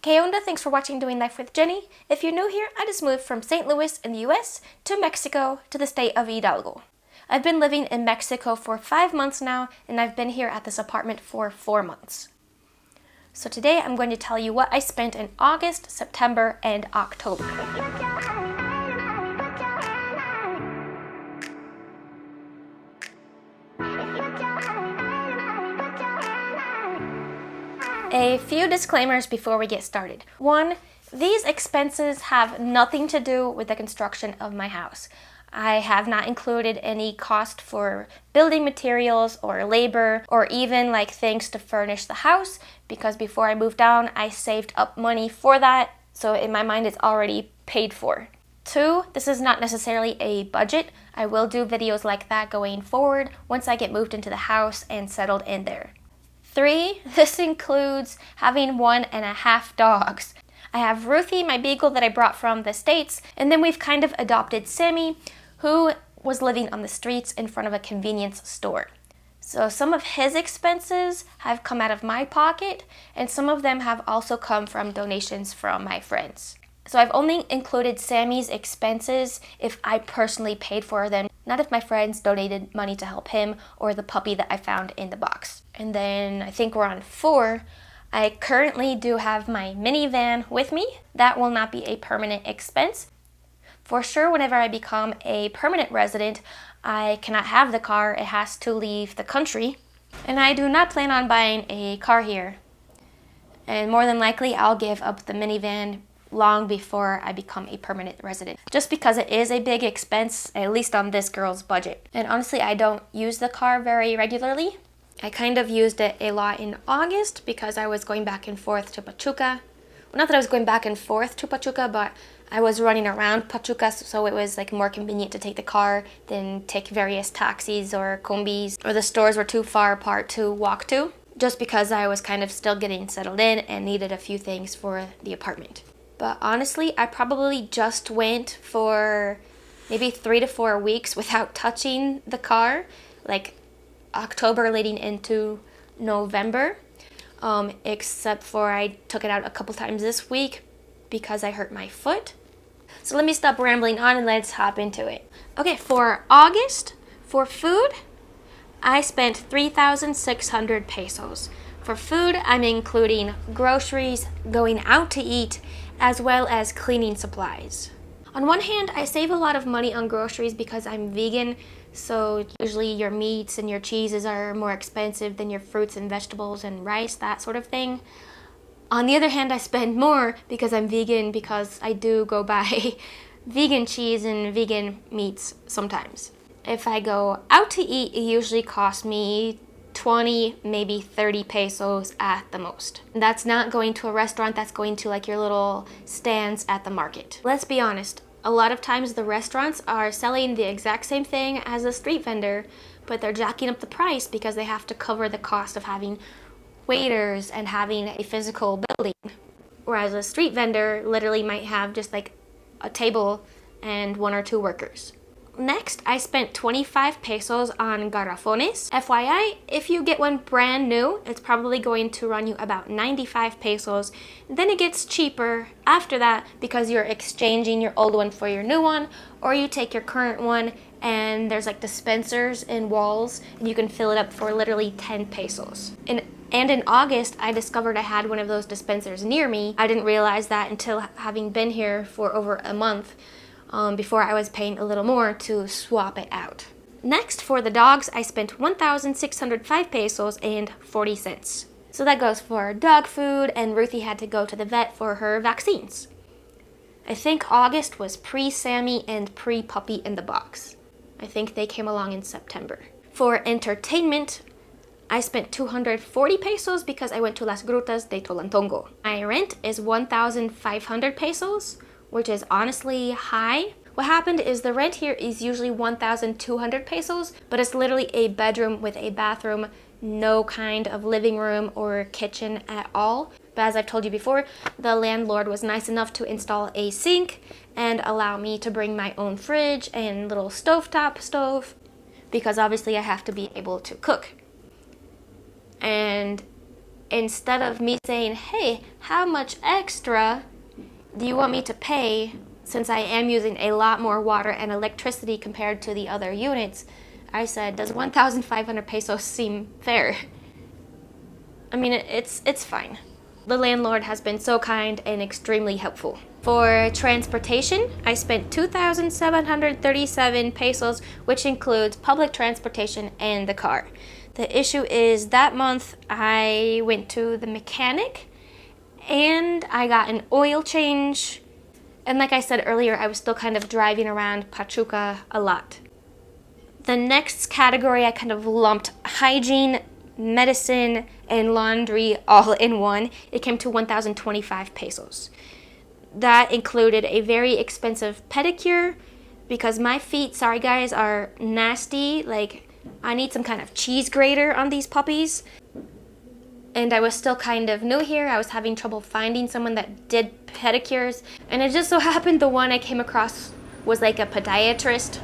Que onda, thanks for watching Doing Life with Jenny. If you're new here, I just moved from St. Louis in the US to Mexico to the state of Hidalgo. I've been living in Mexico for 5 months now, and I've been here at this apartment for 4 months. So today I'm going to tell you what I spent in August, September, and October. A few disclaimers before we get started. 1, these expenses have nothing to do with the construction of my house. I have not included any cost for building materials or labor or even like things to furnish the house, because before I moved down I saved up money for that, so in my mind it's already paid for. 2, this is not necessarily a budget. I will do videos like that going forward once I get moved into the house and settled in there. 3, this includes having 1.5 dogs. I have Ruthie, my beagle that I brought from the States, and then we've kind of adopted Sammy, who was living on the streets in front of a convenience store. So some of his expenses have come out of my pocket, and some of them have also come from donations from my friends. So I've only included Sammy's expenses if I personally paid for them, not if my friends donated money to help him or the puppy that I found in the box. And then I think we're on 4. I currently do have my minivan with me. That will not be a permanent expense. For sure, whenever I become a permanent resident, I cannot have the car. It has to leave the country. And I do not plan on buying a car here. And more than likely, I'll give up the minivan long before I become a permanent resident, just because it is a big expense, at least on this girl's budget. And honestly, I don't use the car very regularly. I kind of used it a lot in August because I was going back and forth to Pachuca. Well, not that I was going back and forth to Pachuca, but I was running around Pachuca, so it was like more convenient to take the car than take various taxis or combis, or the stores were too far apart to walk to, just because I was kind of still getting settled in and needed a few things for the apartment. But honestly, I probably just went for maybe 3 to 4 weeks without touching the car, like October leading into November, except for I took it out a couple times this week because I hurt my foot. So let me stop rambling on and let's hop into it. Okay, for August, for food, I spent 3,600 pesos. For food, I'm including groceries, going out to eat, as well as cleaning supplies. On one hand, I save a lot of money on groceries because I'm vegan, so usually your meats and your cheeses are more expensive than your fruits and vegetables and rice, that sort of thing. On the other hand, I spend more because I'm vegan, because I do go buy vegan cheese and vegan meats sometimes. If I go out to eat, it usually costs me 20, maybe 30 pesos at the most. That's not going to a restaurant, that's going to like your little stands at the market. Let's be honest, a lot of times the restaurants are selling the exact same thing as a street vendor, but they're jacking up the price because they have to cover the cost of having waiters and having a physical building. Whereas a street vendor literally might have just like a table and 1 or 2 workers. Next, I spent 25 pesos on garrafones. FYI, if you get one brand new, it's probably going to run you about 95 pesos. Then it gets cheaper after that because you're exchanging your old one for your new one, or you take your current one and there's like dispensers in walls and you can fill it up for literally 10 pesos. And in August, I discovered I had one of those dispensers near me. I didn't realize that until having been here for over a month. Before I was paying a little more to swap it out. Next, for the dogs, I spent 1,605 pesos and 40 cents. So that goes for dog food, and Ruthie had to go to the vet for her vaccines. I think August was pre-Sammy and pre-puppy in the box. I think they came along in September. For entertainment, I spent 240 pesos because I went to Las Grutas de Tolantongo. My rent is 1,500 pesos, which is honestly high. What happened is the rent here is usually 1,200 pesos, but it's literally a bedroom with a bathroom, no kind of living room or kitchen at all. But as I've told you before, the landlord was nice enough to install a sink and allow me to bring my own fridge and little stovetop stove, because obviously I have to be able to cook. And instead of me saying, hey, how much extra do you want me to pay since I am using a lot more water and electricity compared to the other units, I said, does 1,500 pesos seem fair? I mean, it's fine. The landlord has been so kind and extremely helpful. For transportation, I spent 2,737 pesos, which includes public transportation and the car. The issue is that month I went to the mechanic and I got an oil change. And like I said earlier, I was still kind of driving around Pachuca a lot. The next category I kind of lumped hygiene, medicine, and laundry all in one. It came to 1,025 pesos. That included a very expensive pedicure because my feet, sorry guys, are nasty. Like, I need some kind of cheese grater on these puppies. And I was still kind of new here. I was having trouble finding someone that did pedicures. And it just so happened the one I came across was like a podiatrist.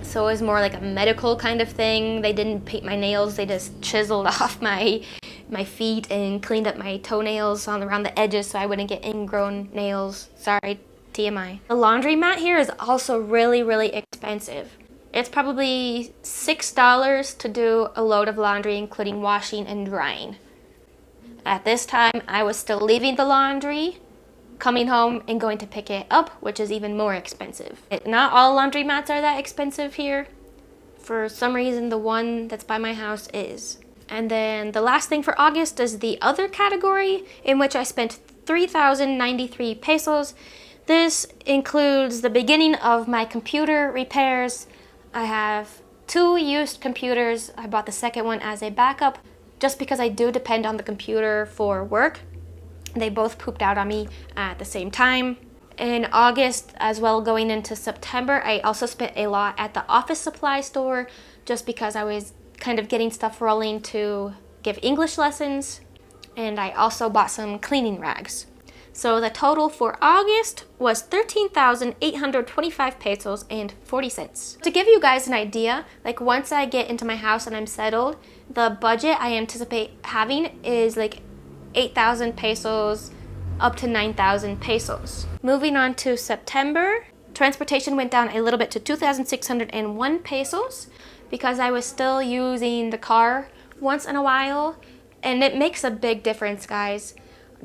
So it was more like a medical kind of thing. They didn't paint my nails. They just chiseled off my feet and cleaned up my toenails around the edges so I wouldn't get ingrown nails. Sorry, TMI. The laundromat here is also really, really expensive. It's probably $6 to do a load of laundry, including washing and drying. At this time, I was still leaving the laundry, coming home and going to pick it up, which is even more expensive. Not all laundromats are that expensive here. For some reason, the one that's by my house is. And then the last thing for August is the other category, in which I spent 3,093 pesos. This includes the beginning of my computer repairs. I have 2 used computers. I bought the second one as a backup, just because I do depend on the computer for work. They both pooped out on me at the same time. In August, as well going into September, I also spent a lot at the office supply store just because I was kind of getting stuff rolling to give English lessons. And I also bought some cleaning rags. So the total for August was 13,825 pesos and 40 cents. To give you guys an idea, like once I get into my house and I'm settled, the budget I anticipate having is like 8,000 pesos up to 9,000 pesos. Moving on to September, transportation went down a little bit to 2,601 pesos because I was still using the car once in a while, and it makes a big difference, guys.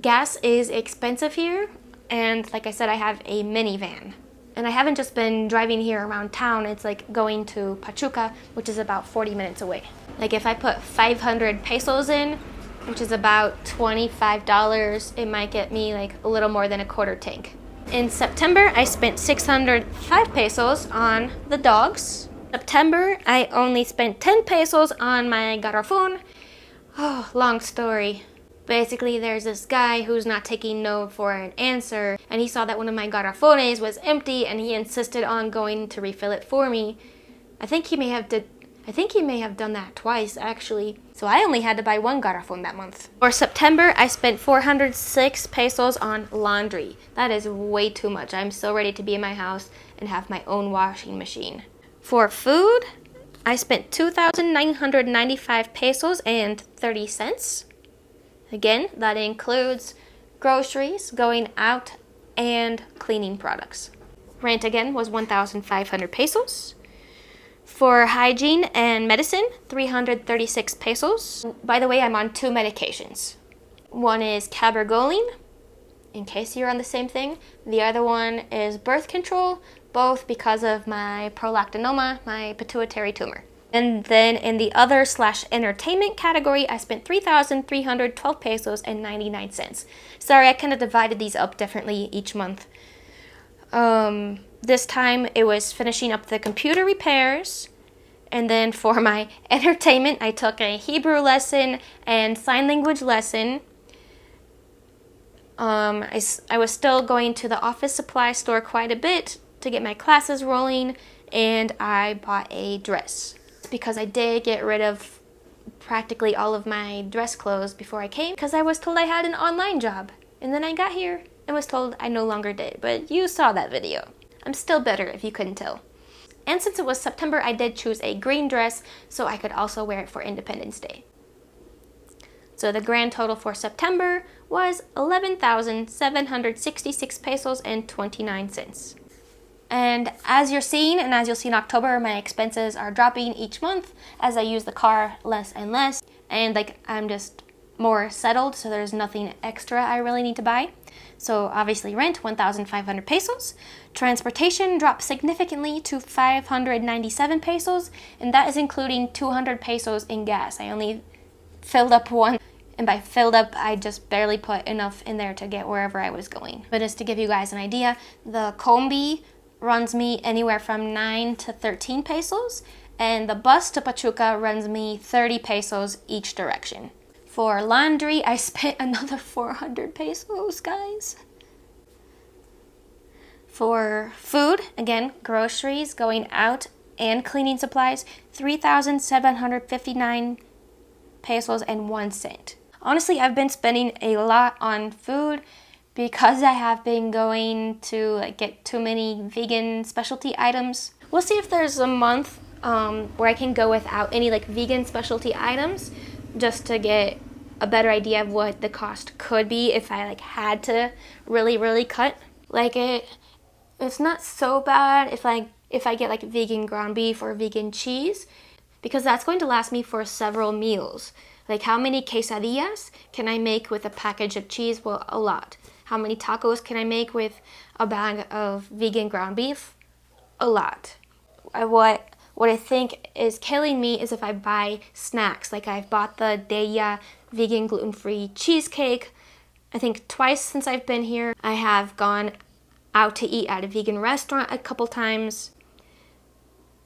Gas is expensive here, and like I said, I have a minivan. And I haven't just been driving here around town, it's like going to Pachuca, which is about 40 minutes away. Like if I put 500 pesos in, which is about $25, it might get me like a little more than a quarter tank. In September, I spent 605 pesos on the dogs. September, I only spent 10 pesos on my garrafon. Oh, long story. Basically, there's this guy who's not taking no for an answer, and he saw that one of my garrafones was empty, and he insisted on going to refill it for me. I think he may have done that twice, actually. So I only had to buy 1 garrafon that month. For September, I spent 406 pesos on laundry. That is way too much. I'm so ready to be in my house and have my own washing machine. For food, I spent 2,995 pesos and 30 cents. Again, that includes groceries, going out, and cleaning products. Rent again was 1,500 pesos. For hygiene and medicine, 336 pesos. By the way, I'm on 2 medications. One is cabergoline, in case you're on the same thing. The other one is birth control, both because of my prolactinoma, my pituitary tumor. And then in the other / entertainment category, I spent 3,312 pesos and 99 cents. Sorry, I kind of divided these up differently each month. This time it was finishing up the computer repairs. And then for my entertainment, I took a Hebrew lesson and sign language lesson. I was still going to the office supply store quite a bit to get my classes rolling, and I bought a dress because I did get rid of practically all of my dress clothes before I came because I was told I had an online job, and then I got here and was told I no longer did, but you saw that video. I'm still bitter if you couldn't tell. And since it was September, I did choose a green dress so I could also wear it for Independence Day. So the grand total for September was 11,766 pesos and 29 cents. And as you're seeing, and as you'll see in October, my expenses are dropping each month as I use the car less and less. And like I'm just more settled, so there's nothing extra I really need to buy. So obviously rent, 1,500 pesos. Transportation dropped significantly to 597 pesos, and that is including 200 pesos in gas. I only filled up one, and by filled up, I just barely put enough in there to get wherever I was going. But just to give you guys an idea, the combi runs me anywhere from 9 to 13 pesos, and the bus to Pachuca runs me 30 pesos each direction. For laundry, I spent another 400 pesos, guys. For food, again, groceries, going out, and cleaning supplies, 3,759 pesos and 1 cent. Honestly, I've been spending a lot on food because I have been going to get too many vegan specialty items. We'll see if there's a month where I can go without any vegan specialty items, just to get a better idea of what the cost could be if I had to really cut. It's not so bad if I get vegan ground beef or vegan cheese, because that's going to last me for several meals. How many quesadillas can I make with a package of cheese? Well, a lot. How many tacos can I make with a bag of vegan ground beef? A lot. What I think is killing me is if I buy snacks. I've bought the Deya vegan gluten-free cheesecake. I think twice since I've been here. I have gone out to eat at a vegan restaurant a couple times.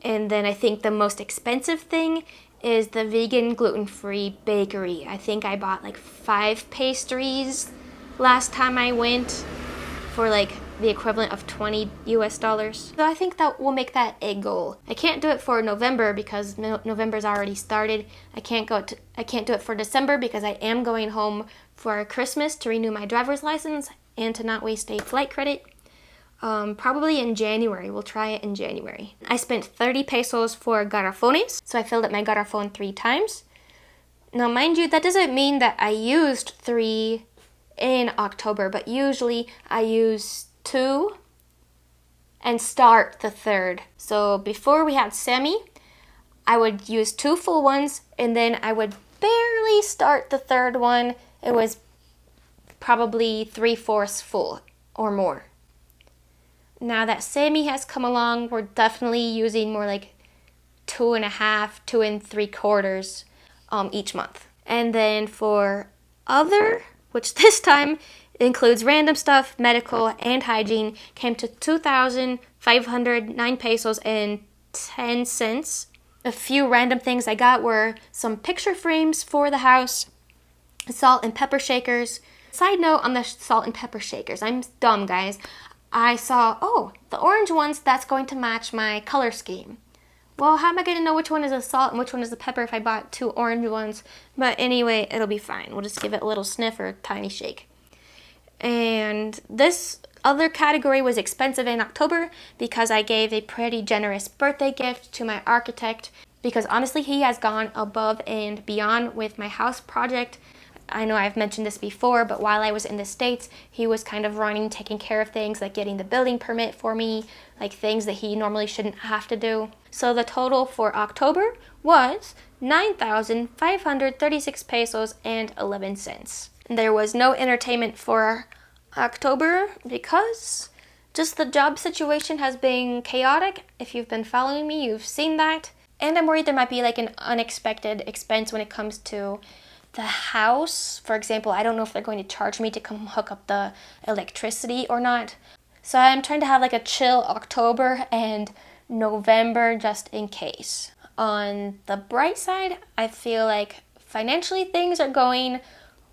And then I think the most expensive thing is the vegan gluten-free bakery. I think I bought 5 pastries last time I went for the equivalent of $20 US. So I think that will make that a goal. I can't do it for November because November's already started. I can't do it for December because I am going home for Christmas to renew my driver's license and to not waste a flight credit. Probably in January. We'll try it in January. I spent 30 pesos for garrafones, so I filled up my garrafon 3 times. Now, mind you, that doesn't mean that I used 3 in October, but usually I use 2 and start the 3rd. So before we had Sammy, I would use 2 full ones, and then I would barely start the 3rd one. It was probably 3/4 full or more. Now that Sammy has come along, we're definitely using more 2.5, 2 3/4 each month. And then for other, which this time includes random stuff, medical, and hygiene, came to 2,509 pesos and 10 cents. A few random things I got were some picture frames for the house, salt and pepper shakers. Side note on the salt and pepper shakers, I'm dumb, guys. I saw, the orange ones, that's going to match my color scheme. Well, how am I going to know which one is the salt and which one is the pepper if I bought 2 orange ones? But anyway, it'll be fine. We'll just give it a little sniff or a tiny shake. And this other category was expensive in October because I gave a pretty generous birthday gift to my architect, because honestly, he has gone above and beyond with my house project. I know I've mentioned this before, but while I was in the States, he was kind of taking care of things like getting the building permit for me, things that he normally shouldn't have to do. So the total for October was 9,536 pesos and 11 cents. There was no entertainment for October because just the job situation has been chaotic. If you've been following me, you've seen that. And I'm worried there might be an unexpected expense when it comes to the house. For example, I don't know if they're going to charge me to come hook up the electricity or not. So I'm trying to have a chill October and November just in case. On the bright side, I feel financially things are going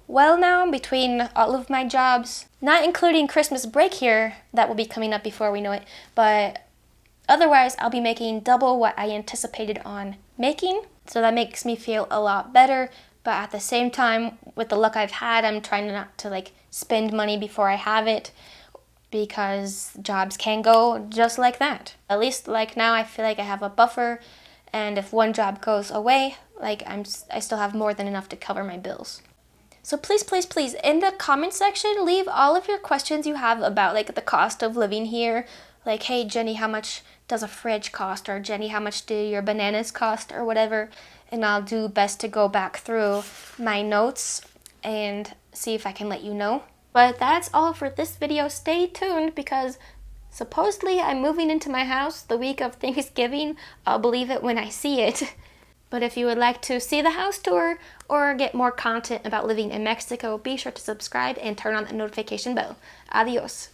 well now between all of my jobs. Not including Christmas break here that will be coming up before we know it, but otherwise I'll be making double what I anticipated on making. So that makes me feel a lot better. But at the same time, with the luck I've had, I'm trying not to spend money before I have it, because jobs can go just like that. At least now I feel I have a buffer, and if one job goes away, I still have more than enough to cover my bills. So please, please, please, in the comment section, leave all of your questions you have about like the cost of living here. Like, hey, Jenny, how much does a fridge cost? Or Jenny, how much do your bananas cost? Or whatever. And I'll do best to go back through my notes and see if I can let you know. But that's all for this video. Stay tuned because supposedly I'm moving into my house the week of Thanksgiving. I'll believe it when I see it. But if you would like to see the house tour or get more content about living in Mexico, be sure to subscribe and turn on the notification bell. Adios.